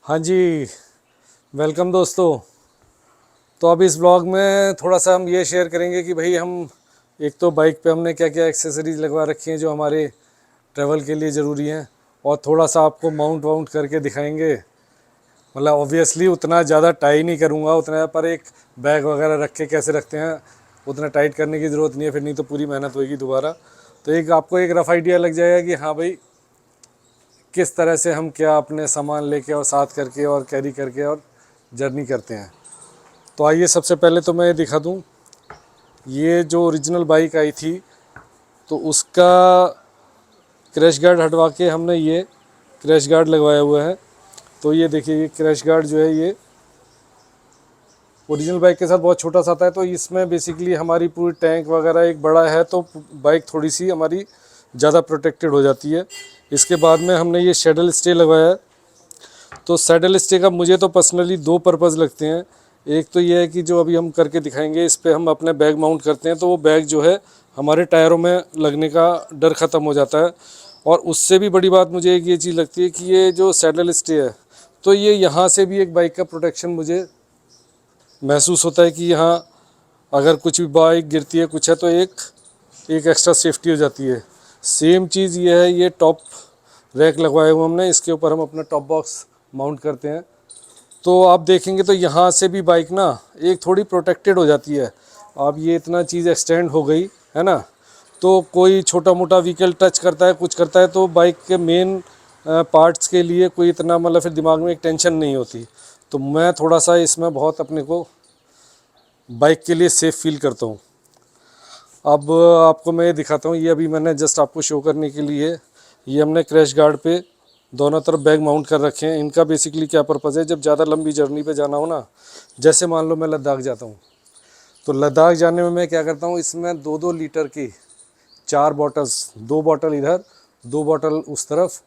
हाँ जी, वेलकम दोस्तों। तो अब इस ब्लॉग में थोड़ा सा हम ये शेयर करेंगे कि भाई हम एक तो बाइक पे हमने क्या क्या एक्सेसरीज लगवा रखी हैं जो हमारे ट्रैवल के लिए ज़रूरी हैं, और थोड़ा सा आपको माउंट वाउंट करके दिखाएंगे। मतलब ऑब्वियसली उतना ज़्यादा टाइट नहीं करूँगा उतना, पर एक बैग वगैरह रख के कैसे रखते हैं उतना टाइट करने की ज़रूरत नहीं है, फिर नहीं तो पूरी मेहनत होगी दोबारा। तो एक आपको एक रफ़ आइडिया लग जाएगा कि हाँ भाई किस तरह से हम क्या अपने सामान लेके और साथ करके और कैरी करके और जर्नी करते हैं। तो आइए सबसे पहले तो मैं ये दिखा दूँ, ये जो ओरिजिनल बाइक आई थी तो उसका क्रैश गार्ड हटवा के हमने ये क्रैश गार्ड लगवाया हुआ है। तो ये देखिए, ये क्रैश गार्ड जो है ये ओरिजिनल बाइक के साथ बहुत छोटा सा आता है, तो इसमें बेसिकली हमारी पूरी टैंक वगैरह एक बड़ा है तो बाइक थोड़ी सी हमारी ज़्यादा प्रोटेक्टेड हो जाती है। इसके बाद में हमने ये सैडल स्टे लगवाया है। तो सैडल स्टे का मुझे तो पर्सनली दो पर्पज़ लगते हैं। एक तो ये है कि जो अभी हम करके दिखाएंगे इस पर हम अपने बैग माउंट करते हैं तो वो बैग जो है हमारे टायरों में लगने का डर ख़त्म हो जाता है। और उससे भी बड़ी बात मुझे एक ये चीज़ लगती है कि ये जो सैडल स्टे है तो ये यहाँ से भी एक बाइक का प्रोटेक्शन मुझे महसूस होता है कि यहाँ अगर कुछ भी बाइक गिरती है कुछ है तो एक एक्स्ट्रा सेफ्टी हो जाती है। सेम चीज़ ये है, ये टॉप रैक लगवाए हुए हमने, इसके ऊपर हम अपना टॉप बॉक्स माउंट करते हैं। तो आप देखेंगे तो यहाँ से भी बाइक ना एक थोड़ी प्रोटेक्टेड हो जाती है। अब ये इतना चीज़ एक्सटेंड हो गई है ना, तो कोई छोटा मोटा व्हीकल टच करता है कुछ करता है तो बाइक के मेन पार्ट्स के लिए कोई इतना मतलब फिर दिमाग में एक टेंशन नहीं होती। तो मैं थोड़ा सा इसमें बहुत अपने को बाइक के लिए सेफ़ फील करता हूँ। अब आपको मैं ये दिखाता हूँ, ये अभी मैंने जस्ट आपको शो करने के लिए ये हमने क्रैश गार्ड पे दोनों तरफ बैग माउंट कर रखे हैं। इनका बेसिकली क्या पर्पज़ है, जब ज़्यादा लंबी जर्नी पे जाना हो ना, जैसे मान लो मैं लद्दाख जाता हूँ तो लद्दाख जाने में मैं क्या करता हूँ, इसमें 2-2 लीटर की 4 बॉटल्स, 2 बॉटल इधर 2 बॉटल उस तरफ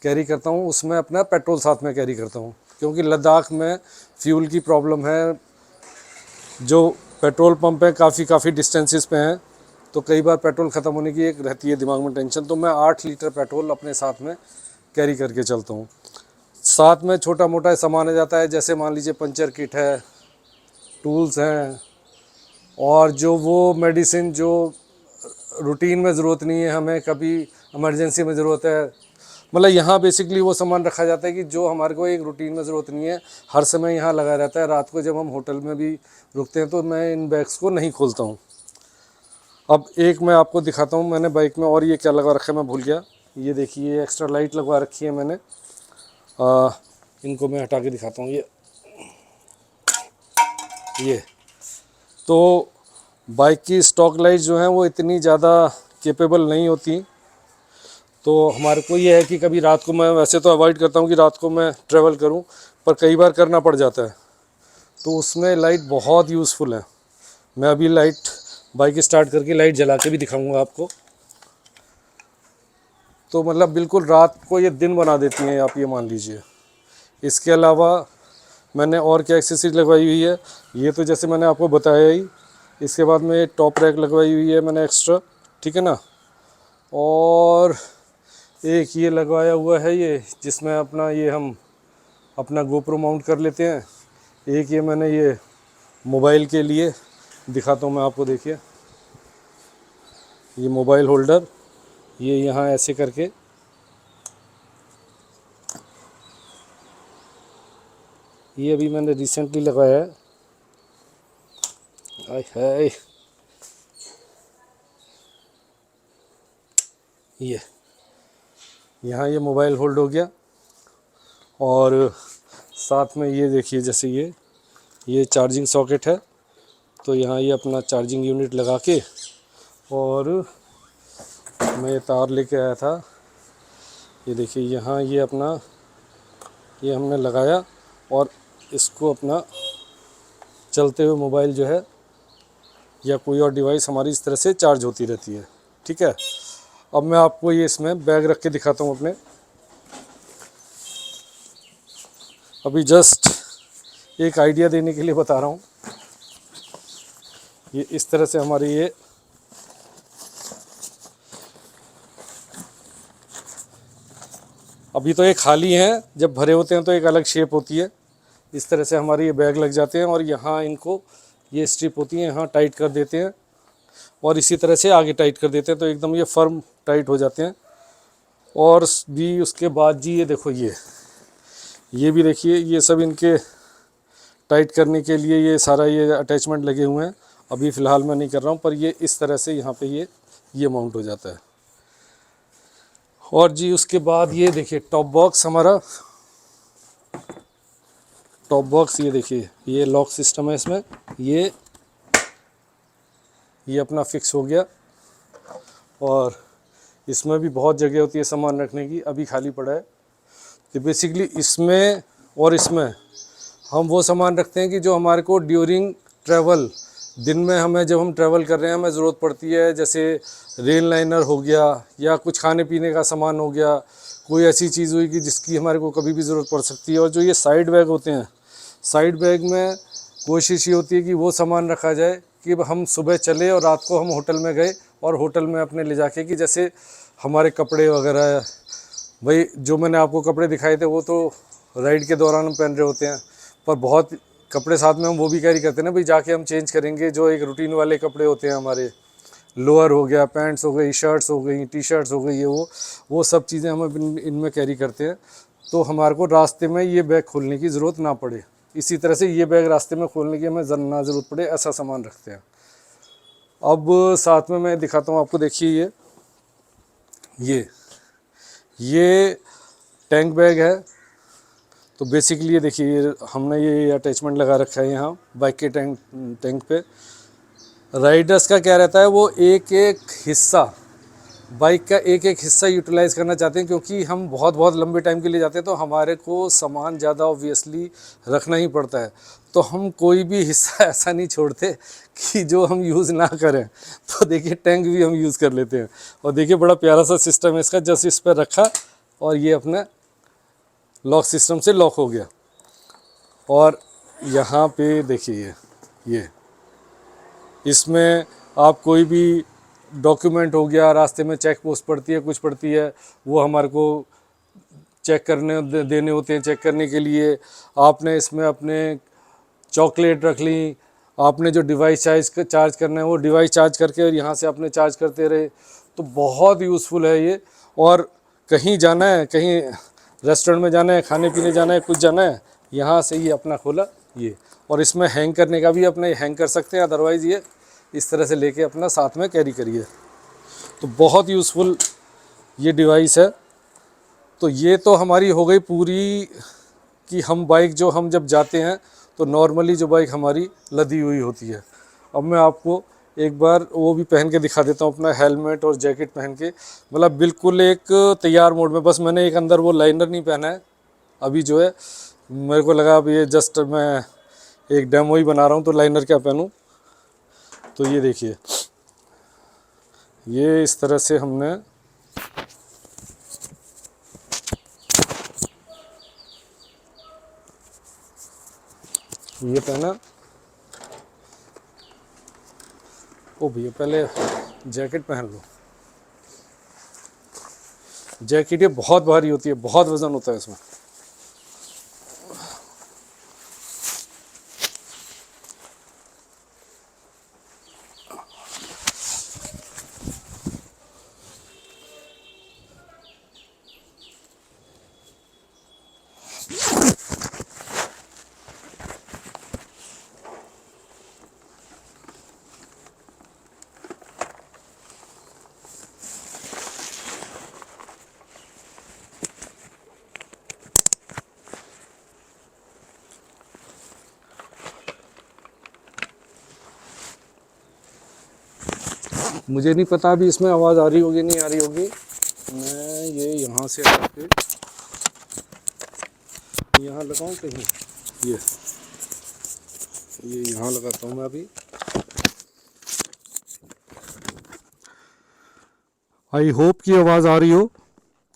कैरी करता हूँ। उसमें अपना पेट्रोल साथ में कैरी करता हूँ क्योंकि लद्दाख में फ्यूल की प्रॉब्लम है। जो पेट्रोल पंप है काफ़ी डिस्टेंसेस पे हैं तो कई बार पेट्रोल ख़त्म होने की एक रहती है दिमाग में टेंशन। तो मैं 8 लीटर पेट्रोल अपने साथ में कैरी करके चलता हूँ। साथ में छोटा मोटा सामान आ जाता है, जैसे मान लीजिए पंचर किट है, टूल्स हैं, और जो वो मेडिसिन जो रूटीन में ज़रूरत नहीं है, हमें कभी इमरजेंसी में ज़रूरत है। मतलब यहाँ बेसिकली वो सामान रखा जाता है कि जो हमारे को एक रूटीन में ज़रूरत नहीं है, हर समय यहाँ लगा रहता है। रात को जब हम होटल में भी रुकते हैं तो मैं इन बैग्स को नहीं खोलता हूँ। अब एक मैं आपको दिखाता हूँ मैंने बाइक में और ये क्या लगा रखा है मैं भूल गया। ये देखिए, ये एक्स्ट्रा लाइट लगवा रखी है मैंने। इनको मैं हटा के दिखाता हूँ। ये तो बाइक की स्टॉक लाइट जो हैं वो इतनी ज़्यादा कैपेबल नहीं होती। तो हमारे को ये है कि कभी रात को, मैं वैसे तो अवॉइड करता हूँ कि रात को मैं ट्रैवल करूँ, पर कई बार करना पड़ जाता है तो उसमें लाइट बहुत यूज़फुल है। मैं अभी लाइट बाइक स्टार्ट करके लाइट जला के भी दिखाऊंगा आपको। तो मतलब बिल्कुल रात को ये दिन बना देती हैं, आप ये मान लीजिए। इसके अलावा मैंने और क्या एक्सेसरीज लगवाई हुई है, ये तो जैसे मैंने आपको बताया ही। इसके बाद में टॉप रैक लगवाई हुई है मैंने एक्स्ट्रा, ठीक है ना। और एक ये लगवाया हुआ है ये, जिसमें अपना ये हम अपना गोप्रो माउंट कर लेते हैं। एक ये मैंने ये मोबाइल के लिए दिखाता हूँ मैं आपको, देखिए ये मोबाइल होल्डर, ये यहाँ ऐसे करके ये अभी मैंने रिसेंटली लगाया है। आय हाय, ये यहाँ ये मोबाइल होल्ड हो गया। और साथ में ये देखिए, जैसे ये चार्जिंग सॉकेट है तो यहाँ ये अपना चार्जिंग यूनिट लगा के, और मैं ये तार लेके आया था, ये देखिए यहाँ ये अपना ये हमने लगाया और इसको अपना चलते हुए मोबाइल जो है या कोई और डिवाइस हमारी इस तरह से चार्ज होती रहती है, ठीक है। अब मैं आपको ये इसमें बैग रख के दिखाता हूँ अपने। अभी जस्ट एक आइडिया देने के लिए बता रहा हूँ। ये इस तरह से हमारी अभी तो ये खाली हैं, जब भरे होते हैं तो एक अलग शेप होती है। इस तरह से हमारे ये बैग लग जाते हैं और यहाँ इनको ये स्ट्रिप होती है, यहाँ टाइट कर देते हैं और इसी तरह से आगे टाइट कर देते हैं, तो एकदम ये फर्म टाइट हो जाते हैं। और भी उसके बाद जी ये देखो, ये भी देखिए, ये सब इनके टाइट करने के लिए ये सारा ये अटैचमेंट लगे हुए हैं। अभी फ़िलहाल मैं नहीं कर रहा हूँ, पर ये इस तरह से यहाँ पे ये माउंट हो जाता है। और जी उसके बाद ये देखिए टॉप बॉक्स, हमारा टॉप बॉक्स, ये देखिए ये लॉक सिस्टम है इसमें, ये अपना फिक्स हो गया। और इसमें भी बहुत जगह होती है सामान रखने की, अभी खाली पड़ा है। तो बेसिकली इसमें और इसमें हम वो सामान रखते हैं कि जो हमारे को ड्यूरिंग ट्रैवल, दिन में हमें जब हम ट्रैवल कर रहे हैं हमें ज़रूरत पड़ती है, जैसे रेल लाइनर हो गया या कुछ खाने पीने का सामान हो गया, कोई ऐसी चीज़ हुई कि जिसकी हमारे को कभी भी ज़रूरत पड़ सकती है। और जो ये साइड बैग होते हैं, साइड बैग में कोशिश ये होती है कि वो सामान रखा जाए कि हम सुबह चले और रात को हम होटल में गए और होटल में अपने ले जाके, कि जैसे हमारे कपड़े वगैरह, भाई जो मैंने आपको कपड़े दिखाए थे वो तो राइड के दौरान हम पहन रहे होते हैं, पर बहुत कपड़े साथ में हम वो भी कैरी करते हैं ना भाई, जाके हम चेंज करेंगे। जो एक रूटीन वाले कपड़े होते हैं हमारे, लोअर हो गया, पैंट्स हो गई, शर्ट्स हो गई, टी शर्ट्स हो गई, ये वो सब चीज़ें हम इनमें कैरी करते हैं, तो हमारे को रास्ते में ये बैग खोलने की ज़रूरत ना पड़े। इसी तरह से ये बैग रास्ते में खोलने की हमें ना ज़रूरत पड़े, ऐसा सामान रखते हैं। अब साथ में मैं दिखाता हूँ आपको, देखिए ये टैंक बैग है। तो बेसिकली ये देखिए हमने ये अटैचमेंट लगा रखा है यहाँ बाइक के टैंक पे। राइडर्स का क्या रहता है, वो एक एक हिस्सा, बाइक का एक एक हिस्सा यूटिलाइज़ करना चाहते हैं, क्योंकि हम बहुत बहुत लंबे टाइम के लिए जाते हैं तो हमारे को सामान ज़्यादा ऑब्वियसली रखना ही पड़ता है। तो हम कोई भी हिस्सा ऐसा नहीं छोड़ते कि जो हम यूज़ ना करें। तो देखिए टैंक भी हम यूज़ कर लेते हैं। और देखिए बड़ा प्यारा सा सिस्टम है इसका, जस्ट इस पर रखा और ये अपने लॉक सिस्टम से लॉक हो गया। और यहाँ पे देखिए ये इसमें आप कोई भी डॉक्यूमेंट हो गया, रास्ते में चेक पोस्ट पड़ती है, कुछ पड़ती है, वो हमारे को चेक करने देने होते हैं। चेक करने के लिए आपने इसमें अपने चॉकलेट रख ली, आपने जो डिवाइस चार्ज करना है वो डिवाइस चार्ज करके और यहाँ से आपने चार्ज करते रहे, तो बहुत यूज़फुल है ये। और कहीं जाना है, कहीं रेस्टोरेंट में जाना है, खाने पीने जाना है, कुछ जाना है, यहाँ से ये अपना खोला ये। और इसमें हैंग करने का भी अपने हैंग कर सकते हैं, अदरवाइज़ ये इस तरह से लेके अपना साथ में कैरी करिए। तो बहुत यूज़फुल ये डिवाइस है। तो ये तो हमारी हो गई पूरी कि हम बाइक जो हम जब जाते हैं तो नॉर्मली जो बाइक हमारी लदी हुई होती है। अब मैं आपको एक बार वो भी पहन के दिखा देता हूँ, अपना हेलमेट और जैकेट पहन के, मतलब बिल्कुल एक तैयार मोड में। बस मैंने एक अंदर वो लाइनर नहीं पहना है अभी, जो है मेरे को लगा अब ये जस्ट मैं एक डेमो ही बना रहा हूँ तो लाइनर क्या पहनूँ। तो ये देखिए ये इस तरह से हमने ये पहना। ओ भैया पहले जैकेट पहन लो। जैकेट ये बहुत भारी होती है, बहुत वज़न होता है इसमें। मुझे नहीं पता अभी इसमें आवाज़ आ रही होगी नहीं आ रही होगी। मैं ये यहाँ से आके यहाँ लगाऊँ कहीं, ये यहाँ लगाता हूँ मैं अभी। आई होप कि आवाज़ आ रही हो,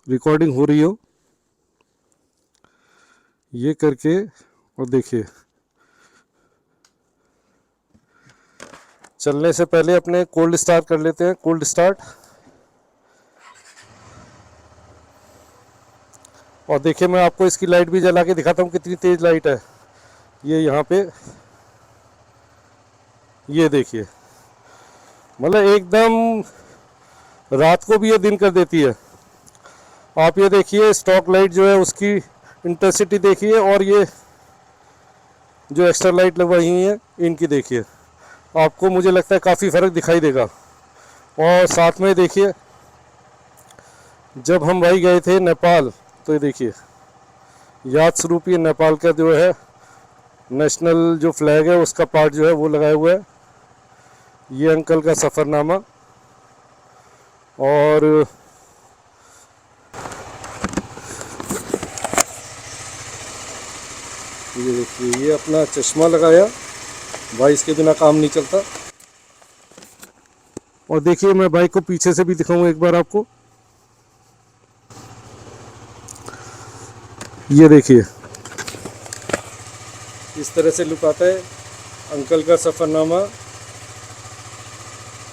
रिकॉर्डिंग हो रही हो। ये करके और देखिए चलने से पहले अपने कोल्ड स्टार्ट कर लेते हैं। कोल्ड स्टार्ट और देखिए मैं आपको इसकी लाइट भी जला के दिखाता हूँ कितनी तेज़ लाइट है। ये यहाँ पे ये देखिए, मतलब एकदम रात को भी ये दिन कर देती है। आप ये देखिए स्टॉक लाइट जो है उसकी इंटेंसिटी देखिए, और ये जो एक्स्ट्रा लाइट लगवाई हुई है इनकी देखिए, आपको मुझे लगता है काफ़ी फ़र्क दिखाई देगा। और साथ में देखिए जब हम भाई गए थे नेपाल, तो ये देखिए याद स्वरूप ये नेपाल का जो है नेशनल जो फ्लैग है उसका पार्ट जो है वो लगाया हुआ है। ये अंकल का सफ़रनामा। और ये देखिए ये अपना चश्मा लगाया भाई, इसके बिना काम नहीं चलता। और देखिए मैं बाइक को पीछे से भी दिखाऊं एक बार आपको। ये देखिए इस तरह से लुक आता है अंकल का सफ़रनामा।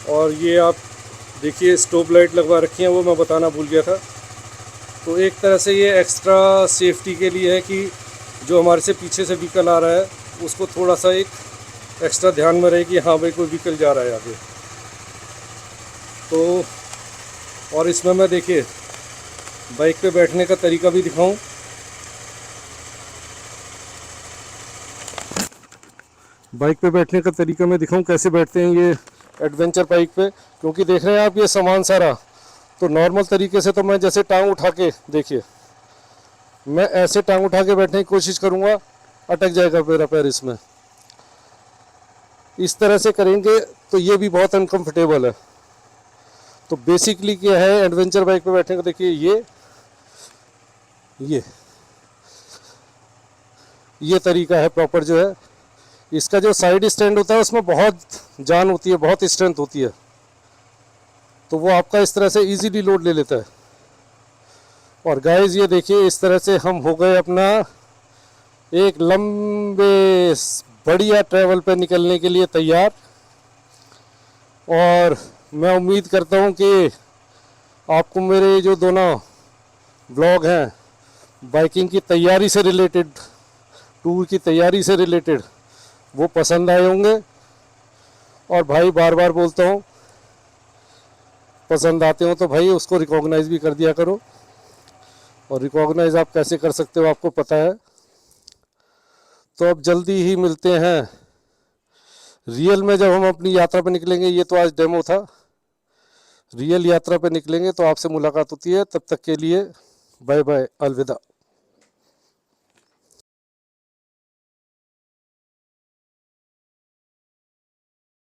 और ये आप देखिए स्टॉप लाइट लगवा रखी है, वो मैं बताना भूल गया था। तो एक तरह से ये एक्स्ट्रा सेफ्टी के लिए है कि जो हमारे से पीछे से व्हीकल आ रहा है उसको थोड़ा सा एक एक्स्ट्रा ध्यान में रहे कि हाँ भाई कोई व्हीकल जा रहा है आगे। तो और इसमें मैं देखिए बाइक पे बैठने का तरीका भी दिखाऊं। बाइक पे बैठने का तरीका मैं दिखाऊं कैसे बैठते हैं ये एडवेंचर बाइक पे, क्योंकि देख रहे हैं आप ये सामान सारा। तो नॉर्मल तरीके से तो मैं जैसे टांग उठा के देखिए, मैं ऐसे टांग उठा के बैठने की कोशिश करूँगा, अटक जाएगा मेरा पैर इसमें। इस तरह से करेंगे तो ये भी बहुत अनकंफर्टेबल है। तो बेसिकली क्या है एडवेंचर बाइक पे बैठने का, देखिए ये तरीका है प्रॉपर जो है। इसका जो साइड स्टैंड होता है उसमें बहुत जान होती है, बहुत स्ट्रेंथ होती है, तो वो आपका इस तरह से इजीली लोड ले लेता है। और गाइस ये देखिए इस तरह से हम हो गए अपना एक लंबे बढ़िया ट्रैवल पे निकलने के लिए तैयार। और मैं उम्मीद करता हूँ कि आपको मेरे जो दोनों ब्लॉग हैं बाइकिंग की तैयारी से रिलेटेड, टूर की तैयारी से रिलेटेड, वो पसंद आए होंगे। और भाई बार बार बोलता हूँ, पसंद आते हो तो भाई उसको रिकॉग्नाइज़ भी कर दिया करो। और रिकॉग्नाइज़ आप कैसे कर सकते हो आपको पता है। तो अब जल्दी ही मिलते हैं रियल में, जब हम अपनी यात्रा पर निकलेंगे। ये तो आज डेमो था, रियल यात्रा पर निकलेंगे तो आपसे मुलाकात होती है। तब तक के लिए बाय बाय, अलविदा।